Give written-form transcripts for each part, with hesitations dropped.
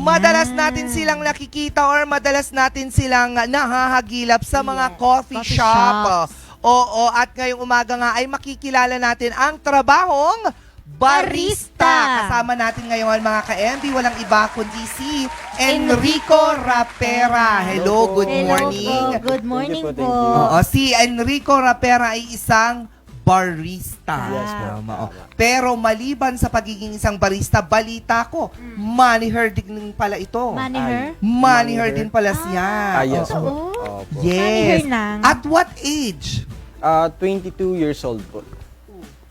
Madalas natin silang nakikita or madalas natin silang nahahagilap sa mga coffee shop. Oo, at ngayong umaga nga ay makikilala natin ang trabahong barista. Kasama natin ngayon mga ka-MB, walang iba kundi si Enrico Rapera. Hello, good morning. Good morning po. Oo, si Enrico Rapera ay isang barista. Yes, po. Oo. Pero maliban sa pagiging isang barista, balita ko, money-her din pala ito. Money-her? Money-her din pala siya. Yes po. Oo. Opo. Yes. Money-her lang. At what age? 22 years old po.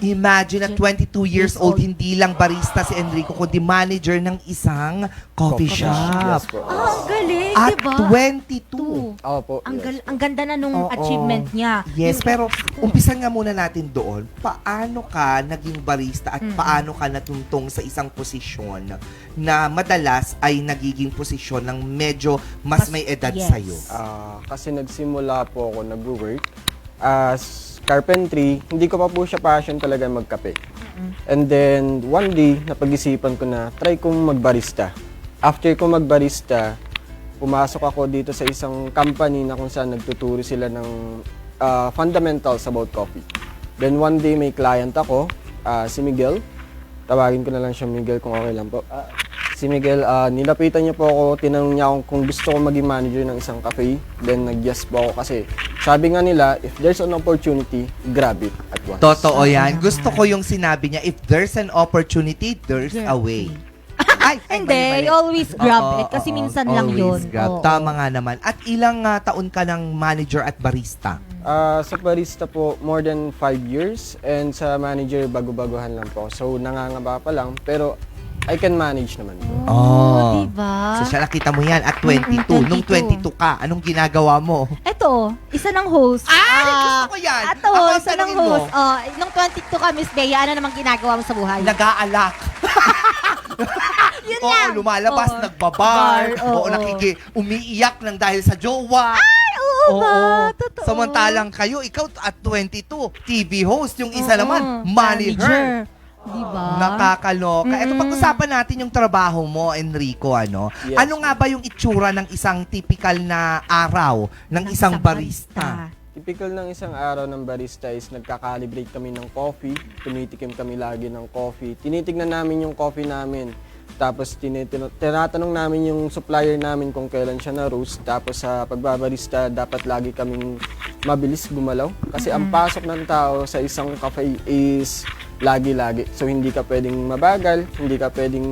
Imagine at 22 years old, hindi lang barista si Enrico, kundi manager ng isang coffee shop. Yes po. Ang galing, At diba? 22. Opo. Ang ganda na nung Oo. achievement niya. Yes, pero umpisan nga muna natin doon. Paano ka naging barista at paano ka natuntong sa isang posisyon na madalas ay nagiging posisyon ng medyo mas may edad Yes. sa'yo? Kasi nagsimula po ako nag-work as carpentry. Hindi ko pa po siya passion talaga magkape. And then, one day, napag-isipan ko na try kong magbarista. After ko magbarista, pumasok ako dito sa isang company na kung saan nagtuturo sila ng fundamentals about coffee. Then one day, may client ako, si Miguel. Tawagin ko na lang siya Miguel kung okay lang po. Si Miguel, nilapitan niya po ako, tinanong niya kung gusto ko maging manager ng isang cafe. Then nag-yes po ako kasi sabi nga nila, if there's an opportunity, grab it at once. Totoo yan. Gusto ko yung sinabi niya, if there's an opportunity, there's a way. Ay, Hindi, mali-mali. always grab Oo, it kasi oo, minsan lang always yun. grab. Oo. Tama nga naman. At ilang taon ka ng manager at barista? Sa barista po, more than 5 years. And sa manager, bago-baguhan lang po. So, nangangaba pa lang. Pero, I can manage naman po. Oh. Diba? So siya, nakita mo yan at 22. Nung 22 ka, anong ginagawa mo? Eto, isa ng host. Gusto ko yan. Ato, Ako ang isa ng tanungin mo. host. Nung 22 ka, Miss Bea, ano namang ginagawa mo sa buhay? Nag-aalak. Yun Oo, lang. lumalabas, Oo. nagbabar. Oo. Oo, umiiyak ng dahil sa jowa. Oo ba? Totoo. Samantalang kayo, ikaw at 22, TV host. Yung isa naman, money her. Manager. Diba? Nakakaloka. Ito, pag-usapan natin yung trabaho mo, Enrico, ano? Yes. Ano nga ba yung itsura ng isang typical na araw ng isang barista? Typical ng isang araw ng barista is nagka-calibrate kami ng coffee, tumitikim kami lagi ng coffee, tinitignan namin yung coffee namin, tapos tinatanong namin yung supplier namin kung kailan siya na-roast, tapos sa pagbabarista dapat lagi kaming mabilis gumalaw kasi ang pasok ng tao sa isang cafe is lagi-lagi. So hindi ka pwedeng mabagal, hindi ka pwedeng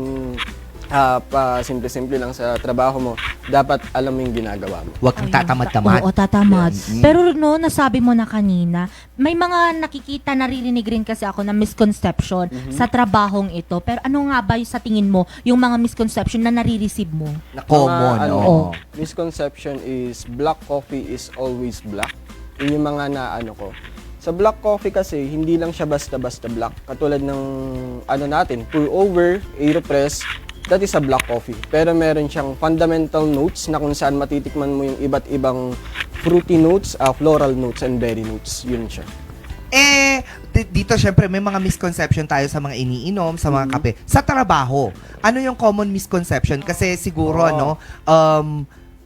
simple-simple lang sa trabaho mo. Dapat alam mo yung ginagawa mo. Huwag kang tatamad-tamad. Oo, tatamad. Yes. Pero no, nasabi mo na kanina, may mga nakikita, naririnig rin kasi ako na misconception sa trabahong ito. Pero ano nga ba sa tingin mo, yung mga misconception na nare-receive mo? Na common, Mga, oo. Misconception is black coffee is always black. Yun yung mga naano ko. Sa black coffee kasi, hindi lang siya basta-basta black. Katulad ng natin, pour over, aeropress, that is a black coffee. Pero meron siyang fundamental notes na kung saan matitikman mo yung iba't ibang fruity notes, floral notes, and berry notes. Yun siya. Dito syempre may mga misconception tayo sa mga iniinom, sa mga kape. Sa trabaho, ano yung common misconception? Kasi siguro,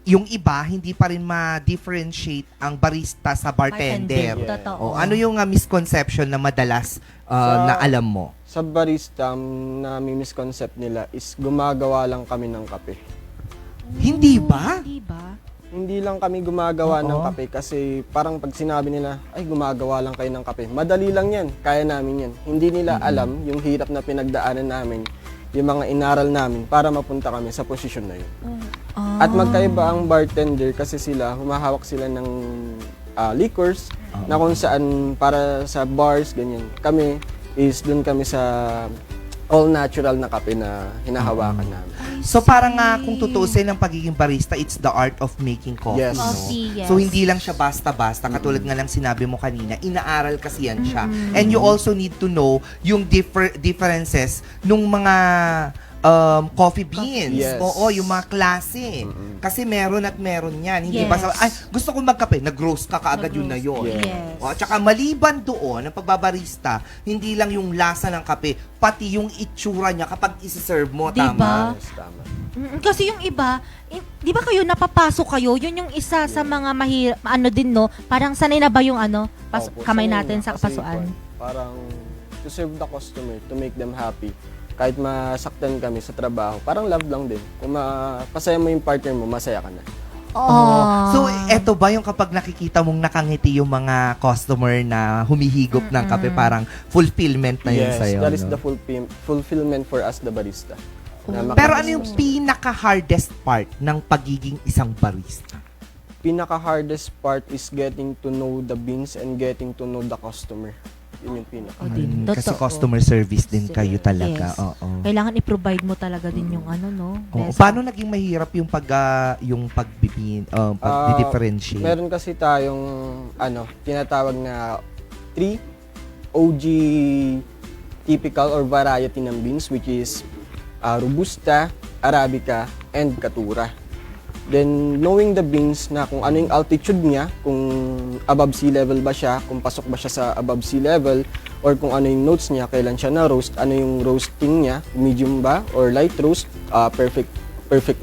yung iba, hindi pa rin ma-differentiate ang barista sa bartender. Bartender, totoo. Ano yung misconception na madalas na alam mo? Sa barista, na may misconcept nila is gumagawa lang kami ng kape. Hindi ba? Hindi ba? Hindi lang kami gumagawa Oo. ng kape kasi parang pag sinabi nila, ay gumagawa lang kayo ng kape. Madali lang yan, kaya namin yan. Hindi nila alam yung hirap na pinagdaanan namin, yung mga inaral namin para mapunta kami sa posisyon na yun. At magkaiba ang bartender kasi sila, humahawak sila ng liquors na kung saan para sa bars, ganyan. Kami is doon kami sa all natural na kape na hinahawakan namin. So parang kung tutuusin ng pagiging barista, it's the art of making coffee. Yes. No? Coffee, yes. So hindi lang siya basta-basta, katulad nga ng sinabi mo kanina, inaaral kasi yan siya. And you also need to know yung differences nung mga coffee beans. Yes. Oo, yung mga klase. Kasi meron at meron yan. Hindi ba Yes. ay, gusto ko magkape, nag-roast ka kaagad yun na yun. Yes. O, at saka maliban doon, ang pagbabarista, hindi lang yung lasa ng kape, pati yung itsura niya kapag isi-serve mo, Diba? tama? Yes, tama. Kasi yung iba, di ba kayo napapasok kayo? Yun yung isa sa mga ano din, no? Parang sanay na ba yung Opo, kamay sanay natin na. sa Kasi kapasuan? parang to serve the customer, to make them happy. Kahit masaktan kami sa trabaho, parang love lang din. Kung mapasaya mo yung partner mo, masaya ka na. Oo. So, eto ba yung kapag nakikita mong nakangiti yung mga customer na humihigop ng kape, parang fulfillment na yun Yes, sa'yo? that is no? the fulfillment for us, the barista. Na Pero makita- ano yung pinaka-hardest part ng pagiging isang barista? Pinaka-hardest part is getting to know the beans and getting to know the customer. Yun yung pinaka. O din, Kasi totoo. customer service din kayo talaga. Yes. Oo. Kailangan i-provide mo talaga din yung no? Oo. Best. Paano naging mahirap yung pag-differentiate? Meron kasi tayong tinatawag na 3 OG typical or variety ng beans, which is Robusta, Arabica, and Caturra. Then, knowing the beans na kung ano yung altitude niya, kung above sea level ba siya, kung pasok ba siya sa above sea level, or kung ano yung notes niya, kailan siya na-roast, ano yung roasting niya, medium ba, or light roast, perfect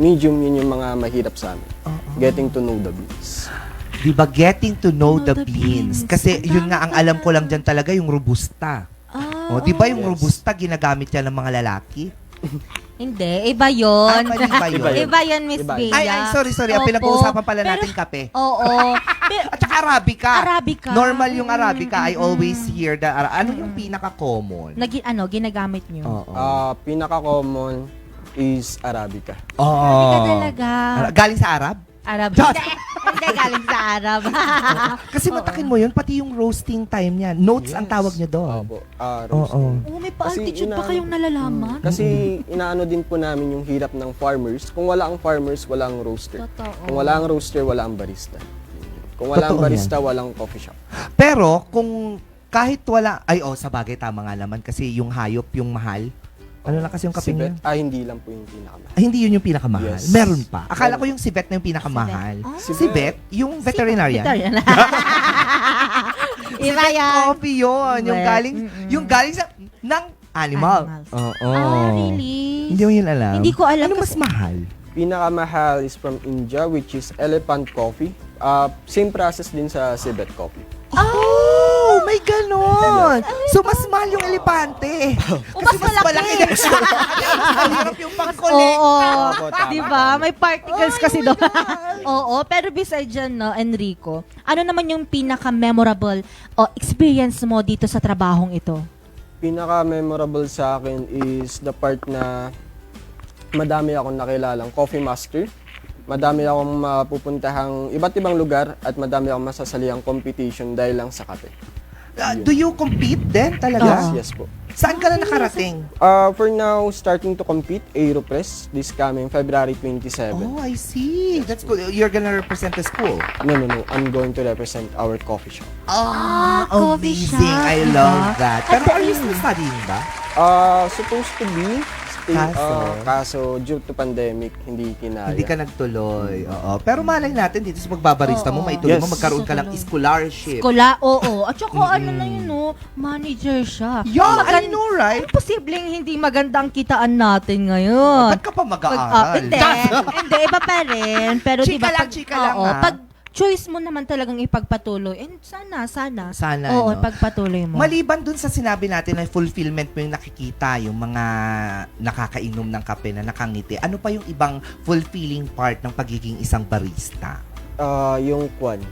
medium, yun yung mga mahirap sa amin. Getting to know the beans. Diba, getting to know the beans. Kasi Ang yun nga, ang alam ko lang dyan talaga yung robusta. O, di ba yung Yes. robusta ginamit yan ng mga lalaki? Hindi, iba yun. Mali ba yun? Iba yun, Miss Iba. Bea. Ay, sorry. Ang Opo. pinag-uusapan pala Pero- natin kape. Oo. At saka Arabica. Arabica. Normal yung Arabica. I always hear the Ano yung pinaka-common? Ginagamit nyo? Oo. Pinaka-common is Arabica. Arabica talaga. Galing sa Arab? Arab. Just- Hindi, galing sa Arab. Kasi matakin mo yun, pati yung roasting time niya. Notes ang tawag niya doon. Opo, Oo. roasting. May Kasi pa-altitude pa inaano- kayong nalalaman. Kasi inaano din po namin yung hirap ng farmers. Kung wala ang farmers, wala ang roaster. Totoo. Kung wala ang roaster, wala ang barista. Kung wala ang Totoo barista, walang coffee shop. Pero kung kahit wala, sa bagay tama nga naman kasi yung hayop yung mahal. Ano lang kasi yung kape Sibet, niya? hindi lang po yung pinakamahal. Hindi yun yung pinakamahal. Yes. Meron pa. Akala ko yung Sibet na yung pinakamahal. Sibet. Sibet, yung veterinarian. Iba yan. Coffee yun. Yung Well, galing, yung galing sa, ng animal. Animals. Oo. Really? Hindi mo yun alam. Hindi ko alam Ano mas kasi- mahal? Pinakamahal is from India, which is elephant coffee. Same process din sa Sibet coffee. Oh, may ganon. So, mas mahal yung elepante. mas malaki. Mas mahirap yung pang-collect. Oo. Opo, tama, Di ba? tama. May particles kasi doon. Oo. Pero besides dyan, no, Enrico, ano naman yung pinaka-memorable experience mo dito sa trabahong ito? Pinaka-memorable sa akin is the part na madami akong nakilalang coffee master. Madami akong mapupuntahang iba't ibang lugar at madami akong masasaliang competition dahil lang sa kape. Do you compete din talaga? Yes po. Saan ka na nakarating? For now, starting to compete, Aeropress, this coming February 27. Oh, I see. That's cool. You're gonna represent the school. No. I'm going to represent our coffee shop. coffee amazing. shop, I diba? love that. Pero are you still studying ba? Supposed to be, kaso due to pandemic, hindi kinaya. Hindi ka nagtuloy. Oo. Pero malay natin dito sa pagbabarista mo, Oo. maituloy mo, Yes. magkaroon ka ng scholarship. Oo. At saka ano na yun, no? Manager siya. Yeah, I Magan- know, right? Posibleng hindi maganda ang kitaan natin ngayon. Ba't ka pa Pag, mag-aaral? hindi, iba pa rin. Pero Chika diba, lang, chika lang, oo, ha? pag choice mo naman talagang ipagpatuloy, and sana. Sana, Oo, no? pagpatuloy mo. Maliban dun sa sinabi natin na fulfillment mo yung nakikita, yung mga nakakainom ng kape na nakangiti, ano pa yung ibang fulfilling part ng pagiging isang barista? Yung kwan.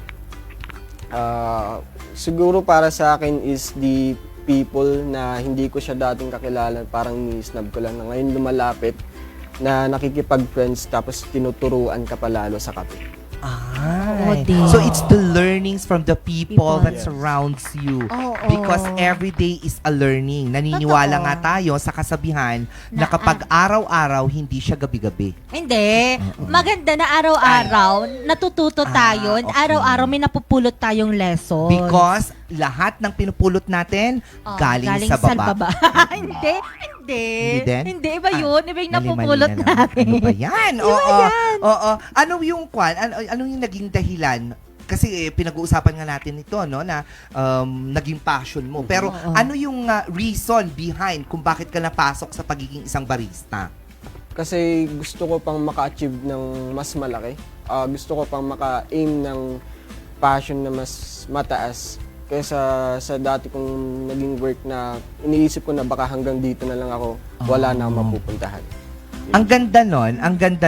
Siguro para sa akin is the people na hindi ko siya dating kakilala, parang ni-snub ko lang na ngayon lumalapit na nakikipag-friends tapos tinuturuan ka palalo sa kape. Oo, Ay. din. So it's the learnings from the people People. that Yes. surrounds you. Oo. Because every day is a learning. Naniniwala Totoo. nga tayo sa kasabihan na Na- kapag araw-araw, hindi siya gabi-gabi. Hindi. Maganda na araw-araw, natututo tayo. And okay. araw-araw may napupulot tayong lesson. Because lahat ng pinupulot natin galing sa baba. hindi. Hindi. Hindi din? Hindi, iba yun. Iba yung Mali-mali napupulot na naman. natin. Ano ba yan? Iba Oo. yan. Oo. Ano yung ano yung naging dahilan? Kasi pinag-uusapan nga natin ito, no, na naging passion mo. Pero Oo. ano yung reason behind kung bakit ka napasok sa pagiging isang barista? Kasi gusto ko pang maka-achieve ng mas malaki. Gusto ko pang maka-aim ng passion na mas mataas kaysa sa dati kong naging work na iniisip ko na baka hanggang dito na lang ako, wala na akong mapupuntahan. Ang ganda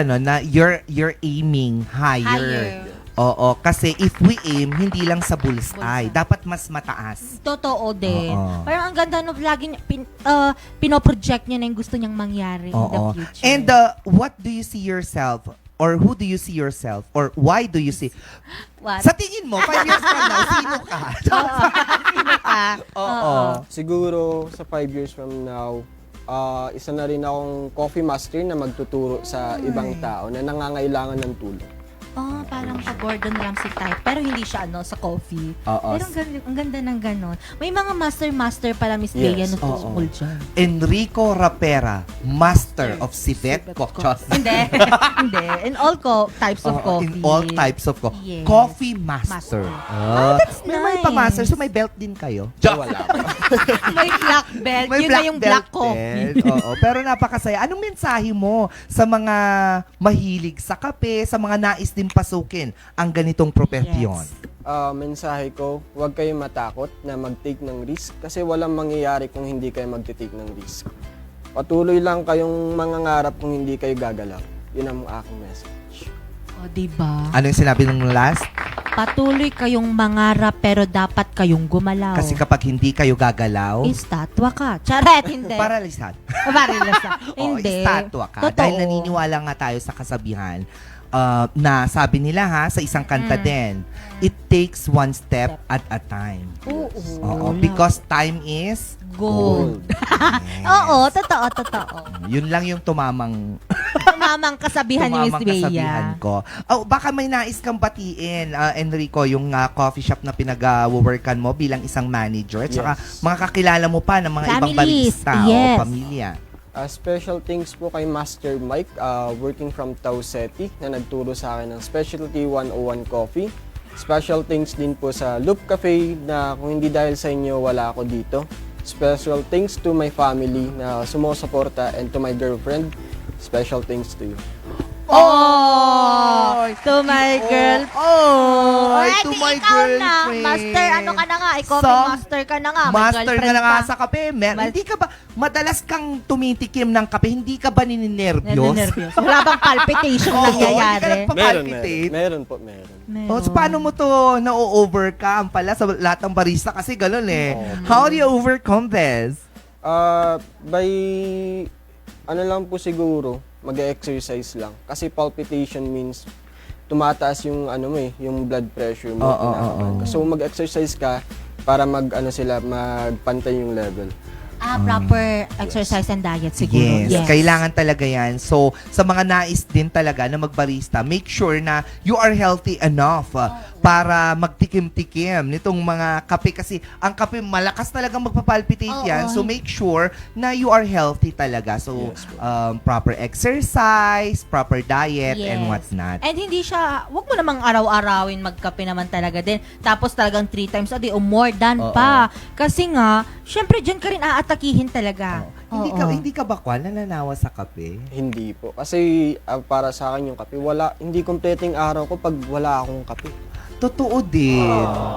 nun na you're aiming higher. Oo, kasi if we aim, hindi lang sa bullseye, dapat mas mataas. Totoo din. Oo. Parang ang ganda no, lagi niya, pinoproject niya na yung gusto niyang mangyari in the Oo. future. And what do you see yourself? Or who do you see yourself? Or why do you see? What? Sa tingin mo, 5 years from now, sino ka? Sino ka? Oo. Siguro sa 5 years from now, isa na rin akong coffee master na magtuturo sa ibang tao na nangangailangan ng tulong. Oh, parang sa Gordon Ramsay type. Pero hindi siya sa coffee. Oo. Pero ang ganda ng ganon. May mga master pala Miss Bea Yes. na tungkol dyan. Enrico Rapera, master of Civetco. Hindi. Hindi. In all types of coffee. In all types of coffee. Yes. Coffee master. That's May nice. pa-master, so may belt din kayo. Wala pa. May black belt. May Yun na yung black coffee. din. Oo, pero napakasaya. Anong mensahe mo sa mga mahilig sa kape, sa mga nais din pasukin ang ganitong profesyon? Yes. Mensahe ko, huwag kayong matakot na mag-take ng risk kasi walang mangyayari kung hindi kayo mag-take ng risk. Patuloy lang kayong mangangarap kung hindi kayo gagalaw. Yun ang aking message. O, diba? Ano yung sinabi ng last? Patuloy kayong mangarap pero dapat kayong gumalaw. Kasi kapag hindi kayo gagalaw, Estatwa ka. Charet, hindi. paralisan. Parilasa. Oo, Hindi. estatwa ka. Totoo. Dahil naniniwala nga tayo sa kasabihan na sabi nila sa isang kanta din, it takes one step at a time. Oo. Oo, because time is Gold. Yes. Oo, totoo. Yun lang yung tumamang Kasabihan ni Miss kasabihan Bea. ko. Oh, baka may nais kang batiin, Enrico, yung coffee shop na pinag-workan mo bilang isang manager at saka Yes. mga kakilala mo pa ng mga ibang Families, barista yes. o pamilya. Special thanks po kay Master Mike, working from Tau City, na nagturo sa akin ng Specialty 101 Coffee. Special thanks din po sa Loop Cafe na kung hindi dahil sa inyo, wala ako dito. Special thanks to my family na sumusuporta and to my girlfriend. Special thanks to you. Oh! To my girl. Oh! Ay, to di my ikaw girlfriend. na. Master, ano ka na nga? Coffee Some master ka na nga. May Master ka girlfriend na nga pa. sa kape. Hindi ka ba, madalas kang tumitikim ng kape, hindi ka ba nininervyos? Nervyos. Wala bang palpitation Oo, nangyayari? hindi ka nagpa-palpitate. Meron po. Oh, so paano mo to na-overcome pala sa lahat ng barista? Kasi gano'n eh. How do you overcome this? By ano lang po siguro, mag-exercise lang. Kasi palpitation means tumataas yung yung blood pressure mo. kinakabahan ka. So mag-exercise ka para magpantay yung level. Proper exercise and diet siguro. Yes, kailangan talaga yan. So, sa mga nais din talaga na magbarista, make sure na you are healthy enough para magtikim-tikim nitong mga kape. Kasi ang kape, malakas talagang magpapalpitate yan. So, make sure na you are healthy talaga. So, Yes, proper exercise, proper diet, and Yes. whatnot. And hindi siya, wag mo namang araw-arawin magkape naman talaga din. Tapos talagang 3 times a day o more than pa. Kasi nga, syempre dyan ka rin aatakihin talaga. Hindi ka ba nananawa sa kape? Hindi po. Kasi para sa akin yung kape, hindi kompleteng araw ko pag wala akong kape. Totoo din.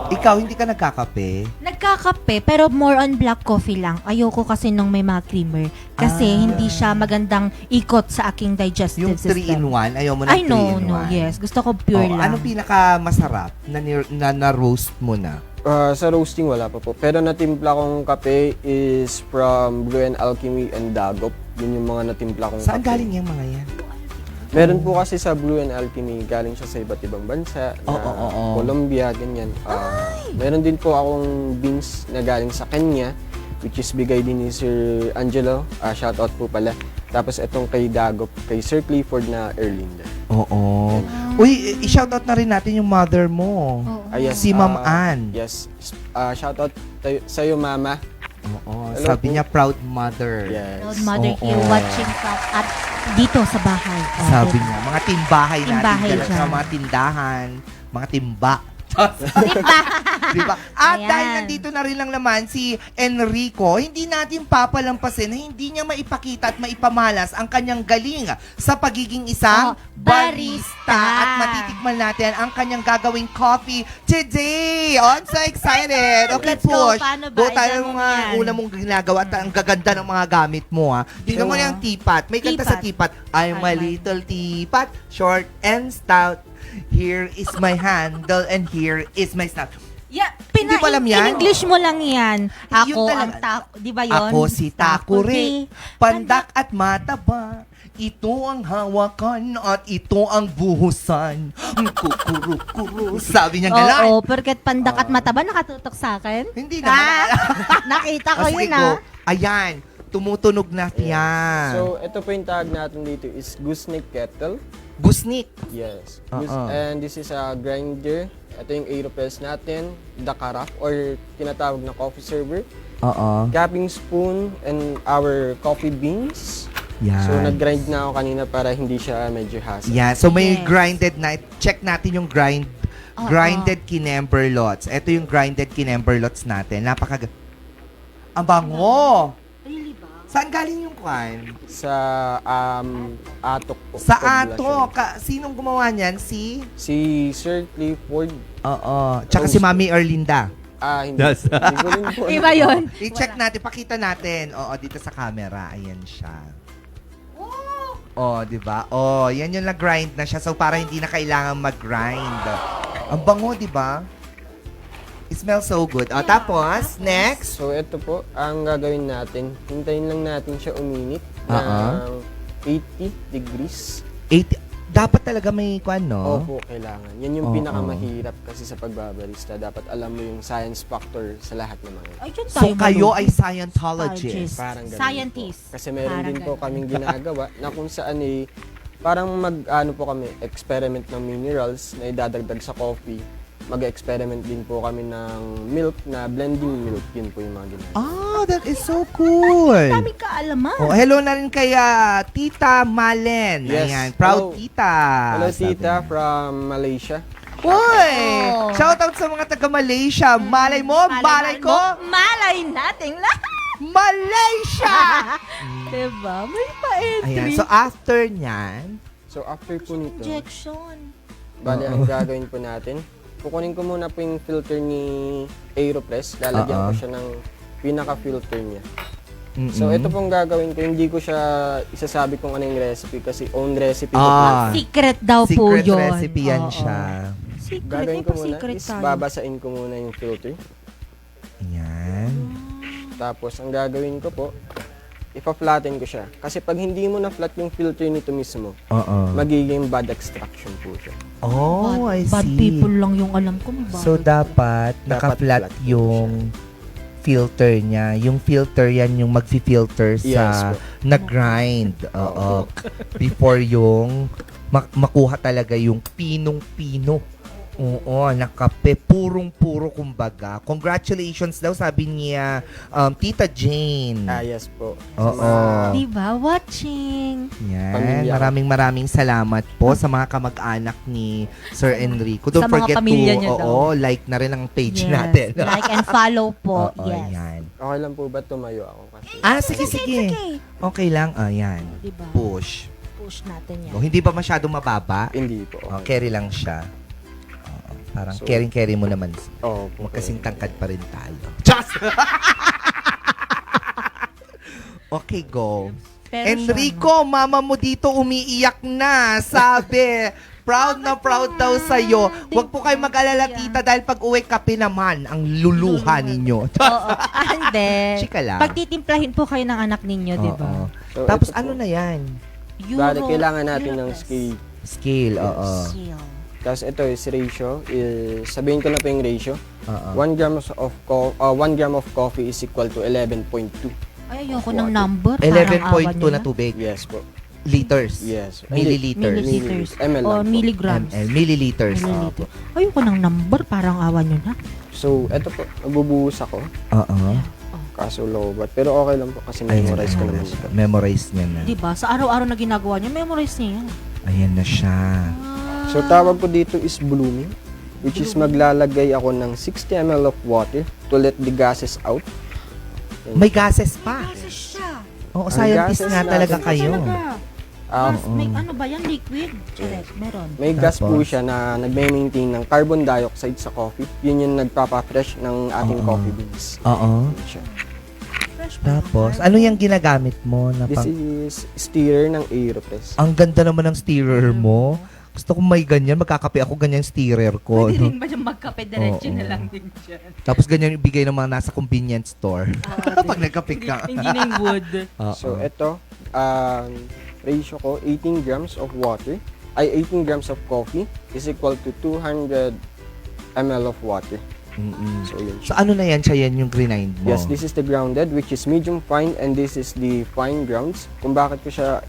Ikaw, hindi ka nagkakape? Nagkakape, pero more on black coffee lang. Ayoko kasi nung may mga creamer. Kasi hindi siya magandang ikot sa aking digestive Yung system. 3-in-1, ayaw mo na 3-in-1. No. Yes. Gusto ko pure lang. Anong pinaka-masarap na roast mo na? Sa roasting, wala pa po. Pero natimpla kong kape is from Blue and Alchemy and Dagop. Yun yung mga natimpla kong Saan kape. galing yung mga yan? Meron po kasi sa Blue and Alchemy, galing siya sa iba't ibang bansa, Oo. Colombia, ganyan. Meron din po akong beans na galing sa Kenya, which is bigay din ni Sir Angelo. Shoutout po pala. Tapos itong kay Dagop, kay Sir Clifford na Erlinda. Oo. Uy, i-shoutout na rin natin yung mother mo. Yes, Si Ma'am Ann. Yes. Shoutout sa'yo, Mama. Oo, Hello sabi po. niya proud mother. Yes. Proud mother Oo. here watching from at dito sa bahay. Oh, Sabi diba? niya, mga timbahay natin Timbahay dyan, dyan. sa mga tindahan, mga timba. Diba? Diba? At Ayan. dahil nandito na rin lang naman si Enrico, hindi natin papalampasin na hindi niya maipakita at maipamalas ang kanyang galing sa pagiging isang Oh, barista. barista. At matitikman natin ang kanyang gagawing coffee today. Oh, I'm so excited. Okay, Let's go. push. Paano ba? Go tayo Ilan ng mo mga yan? una mong ginagawa at ang gaganda ng mga gamit mo, ha. Tingnan mo Sure. yung teapot. May kanta sa teapot. I'm a little teapot, short and stout. Here is my handle and here is my snout. Yeah, Hindi mo alam yan? In-English mo lang yan. Yun Ako talaga. ang di ba yun? Ako si Takuri, pandak at mataba. Ito ang hawakan at ito ang buhusan. Kukuru-kuru. Sabi niya gano'n. Oo, porket pandak at mataba nakatutok sa akin. Hindi naman. Nakita ko Sige, yun go. Ayan, tumutunog na Yeah. yan. So, ito po yung tawag natin dito is gooseneck kettle. Gusnik. Yes. Oo. And this is a grinder. Ito yung AeroPress natin, the carafe or tinatawag na coffee server, Oo. cupping spoon, and our coffee beans. Yan. So, nag-grind na ako kanina para hindi siya medyo hassle. Yeah, so may Yes. grinded na. Check natin yung Oo. grinded kinemberlots. Ito yung grinded kinemberlots natin. Ang bango! Really ba? Saan galing yung kwan? Sa Atok po. Sa Poblacion. Ato. Sinong gumawa niyan? Si? Si Sir Clifford. Oo. Tsaka si Mami Erlinda. Hindi. Hindi ko rin po. Iba yun. I-check natin, pakita natin. Oo, dito sa camera. Ayan siya. Oh, di ba? Oh, yan yung nag-grind na siya. So, para hindi na kailangan mag-grind. Ang bango, di ba? It smells so good. Oh, tapos, next. So, ito po, ang gagawin natin. Hintayin lang natin siya uminit ng 80 degrees. 80. Dapat talaga may kwan, no? Opo, kailangan. Yan yung Oo. pinakamahirap kasi sa pagbabarista. Dapat alam mo yung science factor sa lahat ng mga. Ay, dyan So, tayo kayo marunong. ay Scientologist. Parang ganun Scientist. po. Kasi meron Parang din po ganun. kaming ginagawa na kung saan parang ano po kami, experiment ng minerals na idadagdag sa coffee. Mag-experiment din po kami ng milk na blending milk. Yun po yung mga ginagawa. Ah, that is so cool. Dami kaalaman. Oh, hello na rin kay Tita Malen. Yes. Ayan, proud Hello. tita. Hello, sabi tita niya. from Malaysia. Uy! Oh. Shout out sa mga taga Malaysia. Malay mo, malay ko, Malay nating lahat. Malaysia! Diba? May pa-entry. Ayan, so after niyan, So, after po nito, Injection. bali ang gagawin po natin, kukunin ko muna po yung filter ni AeroPress. Lalagyan ko siya ng pinaka-filter niya. So, ito pong gagawin ko. Hindi ko siya isasabi kung ano yung recipe kasi own recipe ko po. Secret daw po secret yun. recipe yan Oo. siya. Secret. Gagawin May ko muna pa-secret is tayo. babasain ko muna yung filter. Ayan. Tapos, ang gagawin ko po, ipa-flatten ko siya. Kasi pag hindi mo na-flat yung filter nito mismo, Oo. magiging bad extraction po siya. Oh, I see. Bad people lang yung alam ko. May So, dapat naka-flat flat yung filter niya. Yung filter yan yung magfi-filter Yes sa po. nag-grind. Oo. Before yung makuha talaga yung pinong-pino. Oo, nakape. Purong-puro kumbaga. Congratulations daw, sabi niya, Tita Jane. Yes po. Oo. Diba? Watching. Yan. Pamilya. Maraming salamat po sa mga kamag-anak ni Sir Enrico. Don't Sa mga forget pamilya to, niya like na rin ang page Yes. natin. Like and follow po. Oo, Yes. yan. Okay lang po ba tumayo ako kasi? Sige. Okay lang. Yan. Diba? Push. Push natin yan. O, hindi ba masyadong mababa? Hindi po. O, carry lang siya. Oo, parang So, carry mo naman. Oo po. Magkasing tangkad pa rin tayo. Just! Okay, go. Pero Enrico, mama mo dito umiiyak na. Sabi, proud na proud daw sa'yo. Huwag po kayo mag-alala, tita, dahil pag uwi kape naman ang luluha ninyo. Oo. Hindi. Chika lang. Pagtitimplahin po kayo ng anak ninyo, di ba? Oo. So, Tapos ito po. ano na yan? Bali, kailangan natin ng scale. Scale, oo. Tapos ito is ratio. Sabihin ko na po yung ratio. Oo. 1 gram of coffee is equal to 11.2. Ay, ayoko ng number. 11.2 na tubig. Yes po. Liters. Yes. Milliliters. Milliliters. ML lang O po. milligrams. ml. Milliliters. Milliliter. Ayoko ng number. Parang awa nyo na. So, ito po. Magbubuhos ako. Oo. Kaso lobat. Pero okay lang po kasi memorize ko naman ito. Memorize niya na. Diba? Sa araw-araw na ginagawa niyo, memorize niya yan. Ayan na siya. So tawag ko dito is blooming, which is maglalagay ako ng 60 ml of water to let the gases out. May gases pa. Kasi siya. Oo, Ang scientist gases nga natin talaga kasi kayo. May ano ba yan? Liquid? Correct. Meron. May gas po Tapos? siya na nagme-maintain ng carbon dioxide sa coffee. Yun yung nagpapa-fresh ng ating Oo. coffee beans. Oo. Yun siya. Fresh pa. Tapos, ano yung ginagamit mo? Na This is stirrer ng Aeropress. Ang ganda naman ng stirrer mo. Gusto ko may ganyan. Magkakape ako ganyan stirrer ko. Pwede no? rin ba yung magkape? Diretso Oo. na lang din dyan. Tapos ganyan yung ibigay ng mga nasa convenience store. Pag nagkape ka. Hindi na yung wood. Oo. So ito, ratio ko 18 grams of water, 18 grams of coffee is equal to 200 ml of water. Mm-mm. So yun So siya. ano na yan? Siya yan yung grind mo? Yes, this is the grounded which is medium fine and this is the fine grounds. Kung bakit ko siya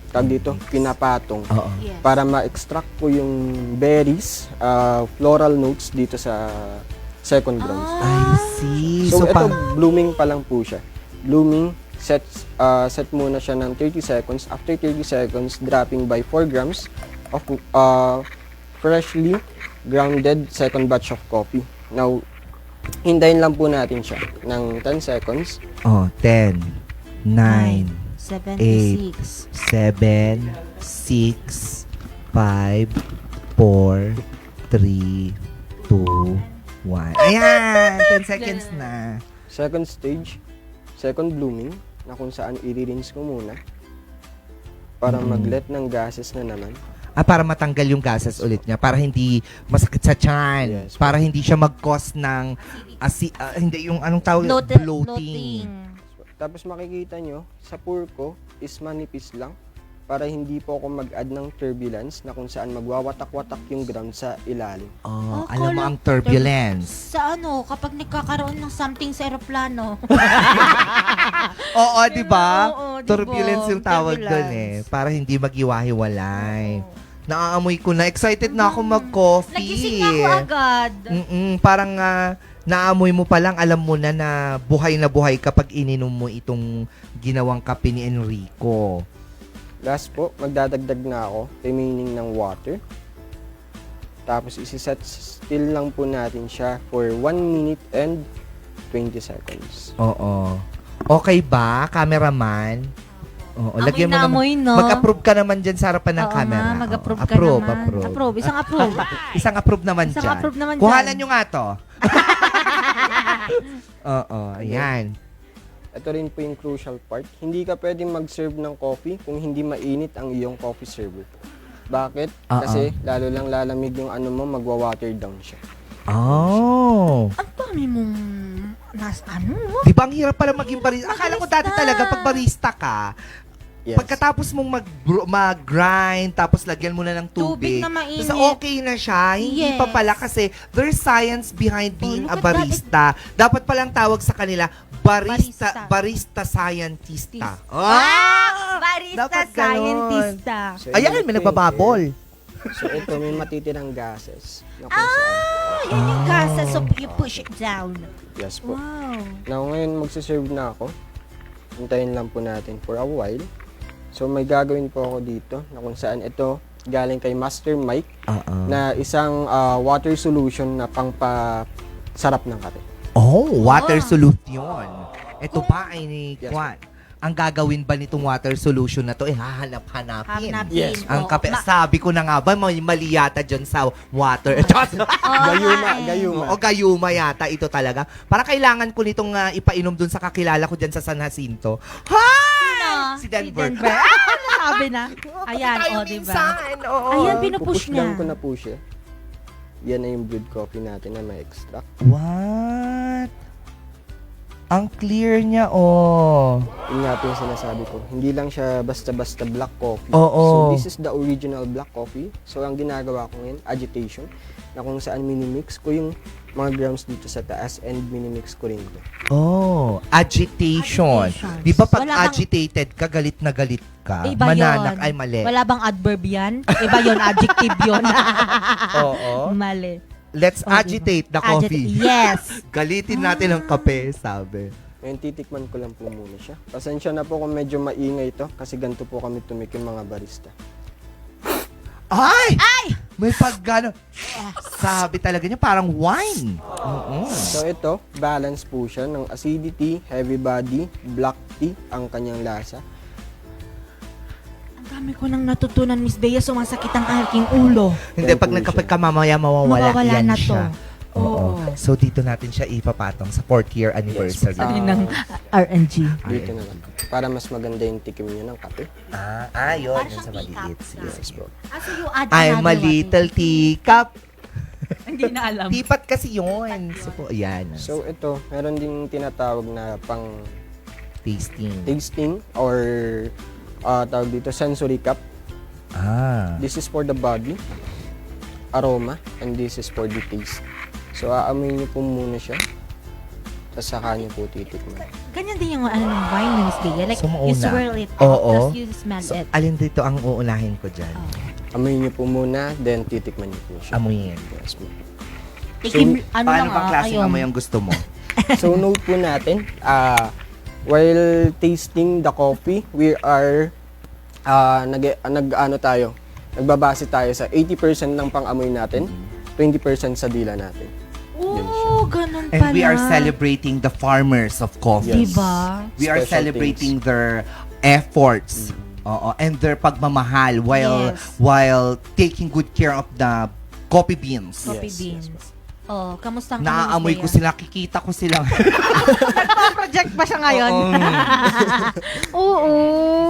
tag dito, pinapatong Oo. Yes. para ma-extract ko yung berries, floral notes dito sa second grounds. I see. So, So, ito blooming pa lang po siya. Blooming set muna siya ng 30 seconds. After 30 seconds, dropping by 4 grams of freshly grounded second batch of coffee. Now, hintayin lang po natin siya ng 10 seconds. oh, 10, 9, 76. 7, 6, 5, 4, 3, 2, 1. Ayan! 10 seconds na. Second stage, second blooming, na kung saan i-rinse ko muna para mag-let ng gases na naman. Para matanggal yung gases ulit niya. Para hindi masakit sa tiyan. Yes. Para hindi siya mag-cause ng hindi yung anong tawag? Bloating. Tapos makikita nyo, sa pour ko is manipis lang para hindi po ako mag-add ng turbulence na kung saan magwawatak-watak yung ground sa ilalim. Oh, Oh, alam mo kala- ang turbulence. Sa ano, kapag nagkakaroon ng something sa aeroplano. Oo, di ba? Oo, di ba? Turbulence yung tawag doon eh. Turbulence. Para hindi mag-iwahiwalay. Naaamoy ko na. Excited na ako mag-coffee. Nagising na ako agad. Parang naamoy mo pa lang, alam mo na na buhay kapag ininom mo itong ginawang kape ni Enrico. Last po, magdadagdag na ako, remaining ng water. Tapos isi-set still lang po natin siya for 1 minute and 20 seconds. Oo. Okay ba, cameraman? Oo, Amoy na amoy, no? Mag-approve ka naman dyan sa harapan ng Oo camera. nga, Oo, mag-approve ka approve, naman. Approve. Approve. Isang approve. Isang approve naman Isang dyan. approve naman Kuhanan dyan. nyo nga to. Oo, ayan. Ito rin po yung crucial part. Hindi ka pwedeng mag-serve ng coffee kung hindi mainit ang iyong coffee server. Bakit? Kasi lalo lang lalamig yung ano mo, magwa-water down siya. Oh. Ang dami mong ano? Di ba ang hirap pala maging barista? Akala ko dati talaga pag barista ka, Yes. pagkatapos mong mag-grind, tapos lagyan mo na ng tubig, Tubig na mainit. so okay na siya. Hindi Yes. pa pala kasi there's science behind being look a at that. barista. Dapat palang tawag sa kanila, barista scientista. Barista Dapat ganon. scientista. So, Ayan, ito may yung nagbababol. air. So ito, may matitirang gases. Na kung saan. Yan yung gases, so you push it down. Yes po. Wow. Now, ngayon magsiserve na ako. Hintayin lang po natin for a while. So, may gagawin po ako dito na kung saan ito galing kay Master Mike na isang water solution na pangpasarap ng kape. Oh, water solution. Ito ba ay ni Yes, Kwan? Ang gagawin ba nitong water solution na to, hahanap-hanapin. Yes. Ang kape, sabi ko na nga ba, may mali yata dyan sa water. Gayuma. O gayuma yata ito talaga. Para kailangan ko nitong ipainom dun sa kakilala ko dyan sa San Jacinto. Hi! Si Denver. Sabi na. Ayan, Tayo o, diba? minsan, oo. Ayan, pinupush Pupush down niya. ko na po siya. Yan na yung brewed coffee natin na may extract. What? Ang clear niya, oh. Yun nga po yung sinasabi ko. Hindi lang siya basta-basta black coffee. Oo. So, this is the original black coffee. So, ang ginagawa ko ngayon, agitation, na kung saan minimix ko yung mga grounds dito sa taas and minimix ko rin ito. Oh, agitation. Agitation. Di ba pag Wala bang- agitated ka, galit na galit ka? Iba Mananak yun. ay mali. Wala bang adverb yan? Iba yun, adjective yun. Oo. Mali. let's Oh, diba? agitate the coffee. Yes. Galitin natin ang kape, sabi. Ngayon, titikman ko lang po muna siya. Pasensya na po kung medyo maingay ito kasi ganito po kami tumikim mga barista. Ay! May paggano. Sabi talaga niya, parang wine. Oo. So ito, balance po siya ng acidity, heavy body, black tea ang kanyang lasa. Ang dami ko nang natutunan, Miss Bea, sumasakit ang aking ulo. Hindi, Yan pag po nagkapag siya. ka mamaya, mawawala. Mawawala Yan na to. siya. Oo. Oo. So, dito natin siya ipapatong sa 4th year anniversary. Yes. Ano ng R&G. Dito na lang. Para mas maganda yung tikim niyo ng kape. Yun. Parang Yun sa siyang maliit. teacup. Sige, Yes, sige. bro. So you add I'm a another little teacup. Hindi na alam. Tipat kasi yun. So, po, ayan. So ito, meron ding tinatawag na pang Tasting. tasting or tawag dito sensory cup. This is for the body, aroma, and this is for the taste. So aamoy niyo po muna siya. Tapos saka niyo po titikman. Ganyan din yung ano ng wine, Miss Bea. Like, So, mauna. you swirl it Oo. out, tapos you smell So, it. alin dito ang uunahin ko dyan? Amoy niyo po muna, then titikman niyo po siya. Amuyin. Yes, ma'am. Tikim, ano Paano lang bang klaseng ayun. amoy ang gusto mo? So note po natin, while tasting the coffee, we are nagbabase tayo sa 80% ng pang-amoy natin, 20% sa dila natin. Yun siya. Oh, ganun And pala. we are celebrating the farmers of coffee. Yes. Diba? We are Special celebrating their efforts. Oo, and their pagmamahal Yes. while taking good care of the coffee beans. Coffee Yes, beans. yes, Oh, kamusta ang Naaamoy ko sila, kikita ko sila. Project ba siya ngayon? Oo. Oo.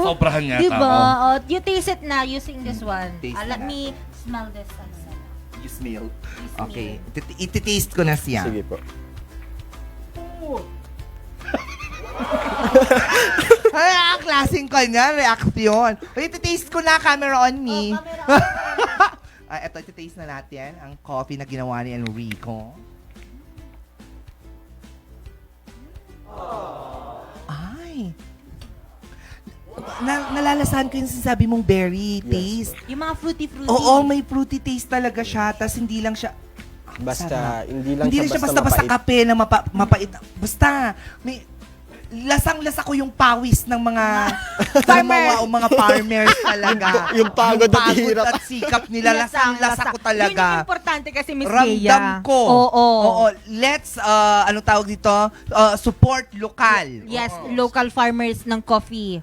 Sobrahan niya. Diba? Oh, you taste it na using this one. Taste Let na. me smell this. You smell. You Okay, iti-taste ko na siya. Sige po. Ay, ang klaseng kanya, reaction. Iti-taste ko na, camera on me. Ito, iti-taste na natin ang coffee na ginawa ni Enrico. Ay. Nalalasahan ko yung sinasabi mong berry taste. Yung mga fruity-fruity. Oo, may fruity taste talaga siya. Tapos hindi lang siya... Basta, Sarap. hindi lang Hindi siya siya basta-basta mapait. kape na mapait. Basta, may lasang-lasa ko yung pawis ng mga mga farmers talaga. Yung pagod at hirap. at sikap nila, lasang-lasa ko talaga. Yun yung importante kasi, Miss Bea. Ramdam ko. Oo. Let's, ano tawag dito? Support lokal. Yes, local farmers ng coffee.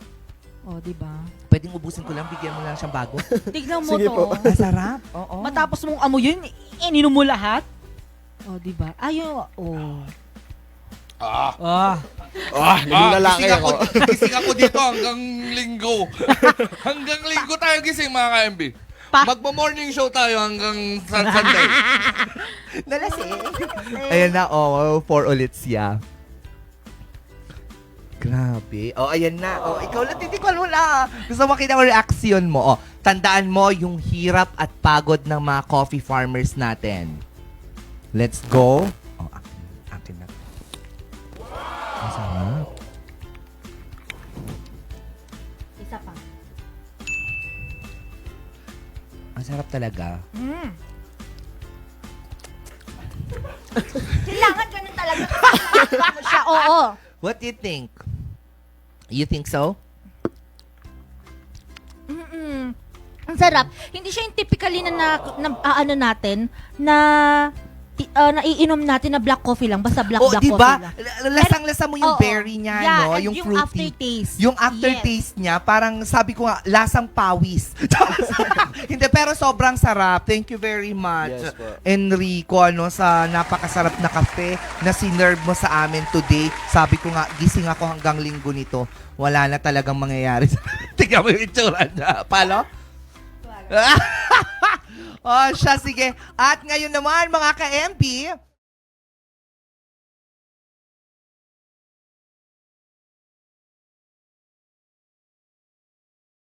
Oh, di ba? Pwedeng ubusin ko lang, bigyan mo lang siyang bago. Tignan mo Sige to. po. Masarap. Oo. Matapos mong amoy yun, ininom mo lahat. Oh, di ba? Ayun, oh. Naging lalaki gising ako. gising ako dito hanggang linggo. Hanggang linggo tayo gising mga ka-MB. Magmo-morning show tayo hanggang Sunday. Nalasing. Ayan na, 4 ulit siya. Grabe. Ayan na. Ikaw lang, titikman mo na. Gusto makita ko reaction mo. Tandaan mo yung hirap at pagod ng mga coffee farmers natin. Let's go. Akin na. Masarap. Isa pa. Ang sarap talaga. Kailangan ganun talaga. Kailangan mo siya, oo. What do you think? You think so? Ang sarap. Hindi siya yung typically na ano natin, na naiinom natin na black coffee lang. Basta black Di coffee ba? lang. Lasang-lasa mo yung Oo. berry niya, Yeah, no? and Yung yung fruity. aftertaste. Yung aftertaste niya, parang sabi ko nga, lasang pawis. Hindi, pero sobrang sarap. Thank you very much, Yes po. Enrico, sa napakasarap na kape na sinerve mo sa amin today. Sabi ko nga, gising ako hanggang linggo nito. Wala na talagang mangyayari. Tingnan mo yung itsura niya. Palo? Siya, sige. At ngayon naman, mga ka-MP,